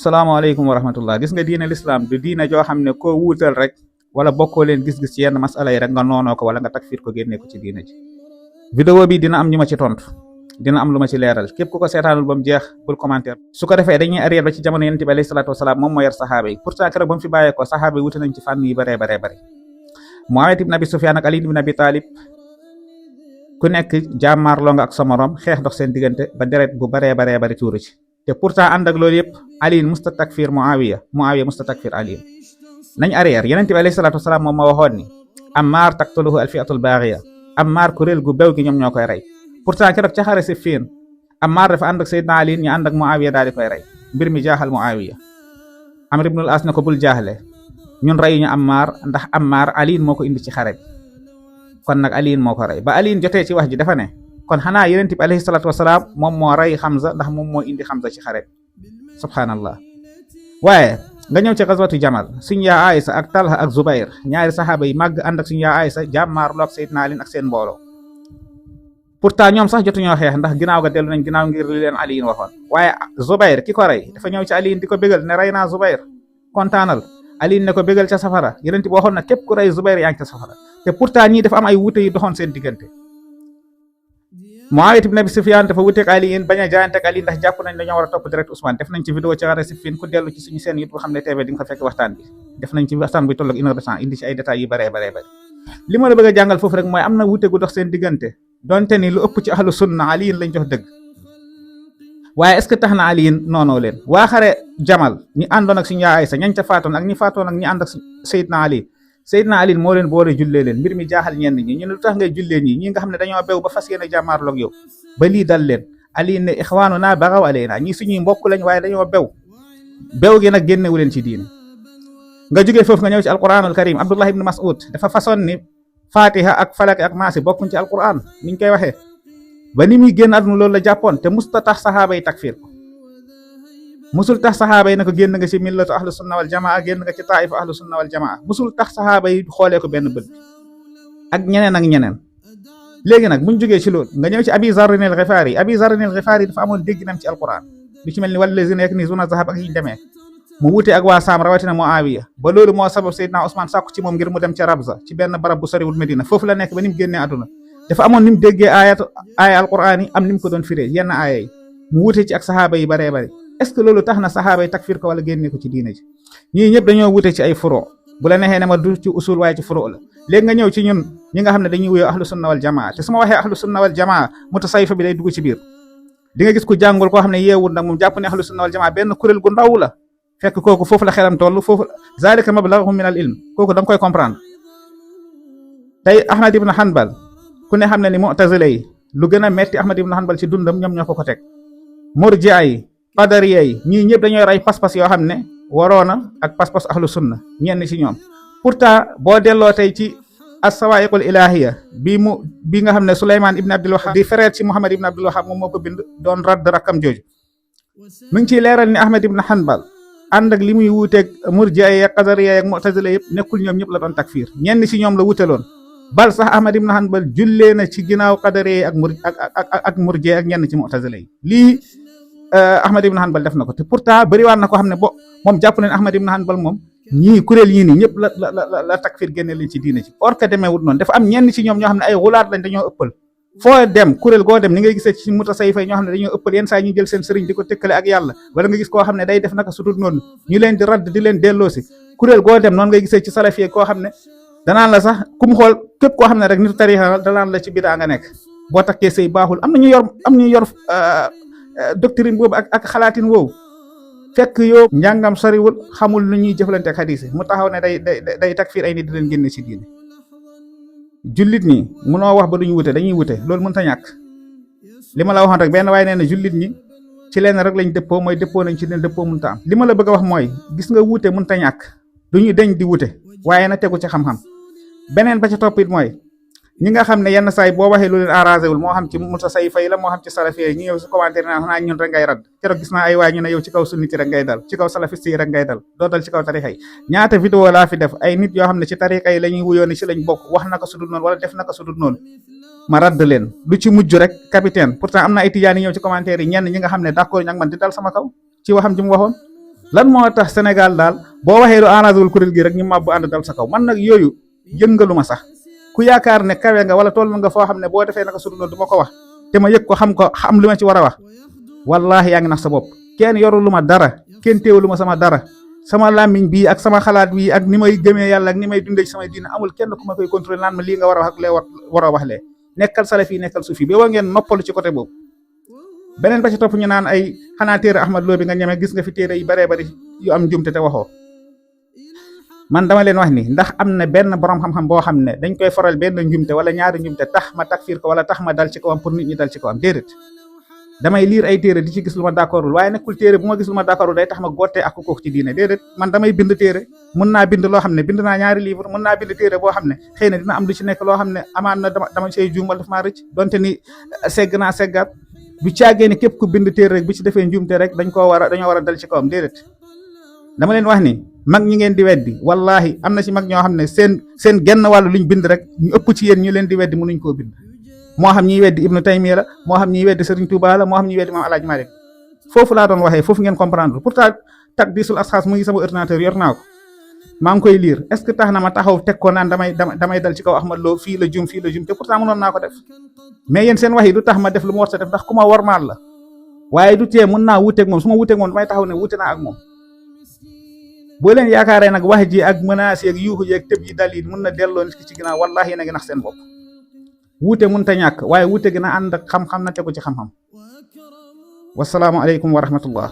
salaamaaleykum wa rahmatullah. Gis nga diine l'islam du diine joo xam ne koo wuutal rek wala bokkoo leen gis-gis ci yenn masala yi rek nga noonoo ko wala nga takfir ko génnee ko ci diine ji. vidéo bi dina am ñu ma ci tontu, dina am lu ma ci leeral, képp ku ko seetaanul ba mu jeex bul commentaire. su ko defee dañuy arrière ba ci jamono yonent bi alayhi salaatu wasalaam, moom moo yar saxaaba yi. pourtant keroog ba mu fi bàyyeekoo saxaaba yi wuute nañ ci fànn yi baree bare. Muawiya ibn Abi Sufyaan ak Ali ibn Abi Talib ku nekk jàmmaarloo nga ak sa morom, xeex dox seen diggante ba deret bu baree tuuru ci. te pourtant ànd ak loolu yëpp Ali musta takfir Muawiya musta takfir Ali. nañ arrière. yonent bi alayhi salaatu wasalaam moom ma waxoon ni Ammaar taqtuluhu alfi'atul baaxiya, Ammaar kuréel gu bew gi ñoom ñoo koy rey. pourtant keroog ca xare Siffin Ammaar dafa ànd ak Seydina Ali, ñu ànd ak Muawiya daal di koy rey. mbir mi jaaxal Muawiya. Amr ibnul As ne ko bul jaaxle, ñun reyuñu Ammaar ndax Ammaar Ali moo ko indi ci xare bi, kon nag Ali moo ko rey. ba Ali jotee ci wax ji dafa ne kon xanaa yonent bi alayhi salaatu wasalaam moom moo rey Hamza ndax moom moo indi Hamza ci xare bi. subhanallah. waaye nga ñëw ci gazwatu Jamal, suñu yaa Aysa ak Talha ak Zubayr, ñaari saxaaba yi màgg ànd ak suñu yaa Aysa jàmmaarloo ak Seydina Ali ak seen mbooloo. pourtant ñoom sax jotuñoo xeex ndax ginnaaw ga dellu nañ ginnaaw ngir li leen Ali waxoon. waaye Zubayr ki ko rey dafa ñëw ci Ali di ko bégal ne rey naa Zubayr, kontaanal. Ali ne ko bégal ca safara. yonent bi waxoon na képp ku rey Zubayr yaa ngi ca safara. te pourtant ñii dafa am ay wute yu doxoon seen diggante. Muawiya ibn Abi Sufyaan dafa wuteeg Ali bañ a jaayanteeg Ali ndax jàpp nañ dañoo war a topp direct Ousmane. def nañ ci vidéo ci xare Siffin, ku dellu ci suñu seen YouTube xam ne TV di nga fa fekk waxtaan bi. def nañ ci waxtaan buy tolloog 1 heure de temps, indi ci ay détails yu bare. li ma la bëgg a jàngal foofu rek mooy am na wute gu dox seen diggante, donte ni lu ëpp ci ahlu sunna Ali lañ jox dëgg. waaye est-ce que tax na Ali noonoo leen? waa xare Jamal ñi àndoon ak suñu yaa Aysa, ñañ ca faatoon ak ñi faatoon ak ñi ànd ak Seydina Ali moo leen boole jullee leen. mbir mi jaaxal ñenn ñi, ñu ne lu tax ngay jullee ñi nga xam ne dañoo bew ba fas yéene jàmmaarloog yow ba lii dal leen. Ali ne ixwaanunaa bagaw alaynaa, ñii suñuy mbokk lañ waaye dañoo bew gi nag génnewu leen ci diine. nga jógee foofu nga ñëw ci alquranul karim. Abdullah ibn Mas'ud dafa façon ni Fatiha ak Falaq ak Maasi bokkuñ ci alquran niñ koy waxee. ba ni muy génn àdduna loolu la jàppoon, te musta tax saxaaba yi takfir ko. musul tax saxaaba yi ne ko génn nga ci millatu ahlu sunna wal jamaa, génn nga ci taifa ahlu sunna wal jamaa. musul tax saxaaba yi xoolee ko benn bët ak ñeneen. léegi nag buñ jógee ci loolu nga ñëw ci Abi Zarrin al-Ghifari. Abi Zarrin al-Ghifari dafa amoon dégginam ci alquran lu ci mel ni wallazina yaknizuna zahab ak yiñ demee. mu wute ak waa Saam rawatina Muawiya, ba loolu moo sabab Seydina Ousmane sàkku ci moom ngir mu dem ca Rabza, ci benn barab bu soriwul Medina. foofu la nekk ba ni mu génnee àdduna. dafa amoon ni mu déggee aaya alquran yi, am ni mu ko doon firee yenn aaya yi. mu wute ci ak saxaaba yi baree bari. est-ce que loolu tax na saxaaba yi takfir ko wala génnee ko ci diine ji? ñii ñëpp dañoo wute ci ay furo. bu la neexee ne ma du ci usul waaye ci furo la. léegi nga ñëw ci ñun ñi nga xam ne dañuy wuyoo ahlu sunna wal jamaa. te su ma waxee ahlu sunna wal jamaa, mutasayfa bi day dugg ci biir. di nga gis ku jàngul koo xam ne yeewul nag moom jàpp ne ahlu sunna wal jamaa benn kuréel gu ndaw la, fekk kooku foofu la xelam toll, foofu zalika mablaghum min al ilm. kooku da nga koy comprendre. tey Ahmad ibn Hanbal ku ne xam ne ni mu'tazila yi lu gën a metti Ahmad ibn Hanbal ci dundam ñoom ñoo ko teg. murji'a yi, qadariya yi, ñii ñëpp dañoo ray pas-pas yoo xam ne waroona ak pas-pas ahlu sunna ñenn ci ñoom. pourtant boo delloo tey ci as-sawaa'iqul ilaahiya bi nga xam ne Souleymane ibn Abdul Wahhab di frère ci Muhammad ibn Abdul Wahhab moom moo ko bind, doon radd rakkam jooju. mu ngi ciy leeral ni Ahmad ibn Hanbal ànd ak li muy wuuteeg murji'a yi ak qadariya yi ak mu'tazila yëpp nekkul ñoom ñëpp la doon takfir, ñenn ci ñoom la wuteloon. bal sax Ahmad ibn Hanbal jullee na ci ginnaaw qadariya yi ak murji'a ak ñenn ci mu'tazila yi. lii Ahmad ibn Hanbal def na ko. te pourtant bëriwaat na ko xam ne moom jàpp nañ Ahmad ibn Hanbal moom ñii kuréel yii nii ñëpp la takfir génne leen ci diine ci. or que demeewut noonu. dafa am ñenn ci ñoom ñoo xam ne ay xulaat lañ, dañoo ëppal. foo dem kuréel goo dem ni ngay gisee ci mutasawwifa ñoo xam ne dañoo ëppal, yenn saa ñu jël seen sëriñ di ko tëkkale ak yàlla, wala nga gis koo xam ne day def naka sudul noonu ñu leen di radd di leen delloosi. kuréel goo dem noonu ngay gisee ci salafiye koo xam ne danaan la sax ku mu xool képp koo xam ne rek nitu tarixa danaan la ci bidaa nga nekk, boo takkee sëy baaxul. am ñu yor doctrine boobu ak xalaatin woowu, fekk yow njàngam soriwul, xamul lu ñuy jëflante ak xadiis mu taxaw ne day takfir ay nit di leen génne ci diine. jullit ñi munoo wax ba duñu wute, dañuy wute, loolu mënta ñàkk. li ma la waxoon rek benn waaye nee na jullit ñi ci leen rek lañ dëppoo, mooy dëppoo nañ ci leen dëppoo mënta am. li ma la bëgg a wax mooy gis nga wute mënta ñàkk, duñu deñ di wute, waaye na tegu ci xam-xam. beneen ba ca toppit mooy ñi nga xam ne yenn saay boo waxee lu leen arrangé wul, moo xam ci mutasawwifa yi la, moo xam ci salafiyya yi, ñu ñëw si commentaire naa xanaa ñun rek ngay rad. keroog gis naa ay waay ñu ne yow ci kaw sunniti rek ngay dal, ci kaw salafiste yi rek ngay dal, doo dal ci kaw tarixa yi. ñaata vidéo laa fi def ay nit yoo xam ne ci tarixa yi la ñuy wuyoo ne ci lañ bokk, wax naka sudul noonu wala def naka sudul noonu, ma radd leen. lu ci mujj rek capitaine. pourtant am na ay tijaan yi ñëw ci commentaire yi, ñenn ñi nga xam ne d'accord ñu ak man di dal sama kaw ci waxam ji mu waxoon. lan moo tax Sénégal daal boo waxee lu arrangé wul kuréel gi rek ñu màbbu ànd dal sa kaw man nag yooyu yëngalu ma sax ku yaakaar ne kawe nga wala toll nga foo xam ne boo defee naka sudul du ma ko wax te ma yëg ko xam li ma ci war a wax wallahi yaa ngi nax sa bopp kenn yoru lu ma dara kenn teewalu ma sama dara sama làmmiñ bii ak sama xalaat bii ak ni may gëmee yàlla ak ni may dundee ci samay diina amul kenn ku ma koy contrôler naan ma lii nga war a wax ak lee war a wax lee nekkal salafi nekkal sufi ba ngeen noppalu ci côté boobu. beneen ba ci topp ñu naan ay xanaa téere Ahmad Lo bi nga ñeme gis nga fi téere yu baree bari yu am njumte te waxoo man dama leen wax ni ndax am na benn borom xam-xam boo xam ne dañ koy faral benn njumte wala ñaari njumte tax ma takfiir ko wala tax ma dal ci kawam pour nit ñi dal ci kawam déedéet damay liir ay téere di ci gis lu ma d'accordul waaye nekkul téere bu ma gis lu ma d'accordul day tax ma gottee ak ko ci diine déedéet man damay bind téere mën naa bind loo xam ne bind naa ñaari livre mën naa bind téere boo xam ne xëy na dina am lu ci nekk loo xam ne amaan na dama say juum wala daf maa rëcc donte ni segg naa seggaat bu caagee ni képp ku bind téere rek bu ci defee njumte rek dañoo war a dal ci kawam déedéet dama leen wax ni mag ñi ngeen di weddi wallahi am na ci mag ñoo xam ne seen genn wàllu luñ bind rek ñu ëpp ci yéen ñu leen di weddi mënuñ koo bind moo xam ñiy weddi Ibnu Taymiya la moo xam ñiy weddi Serigne Touba la moo xam ñiy weddi Maam Alaaji Malik foofu laa doon waxee foofu ngeen comprendre pourtant Taqdisul Asxaas mu ngi sama ordinateur yor naa ko maa ngi koy lire est-ce que tax na ma taxaw teg ko naan damay dal ci kaw Ahmad Lo fii la jum te pourtant mënoon naa ko def mais yéen seen wax yi du tax ma def lu ma war sa def ndax ku ma warmaal la waaye du tee mën naa wuteeg moom su ma wuteeg moom damay taxaw ne wute naa ak moom boo leen yaakaaree nag wax ji ak menaces yeeg yuuxu yeeg tëb yi dal yi mën na delloo nit ki ci ginnaaw wallahi yéen a ngi nax seen bopp wuute mën ta ñàkk waaye wuute gi na ànd ak xam-xam na tegu ci xam-xam wasalaamu aleykum wa rahmatullah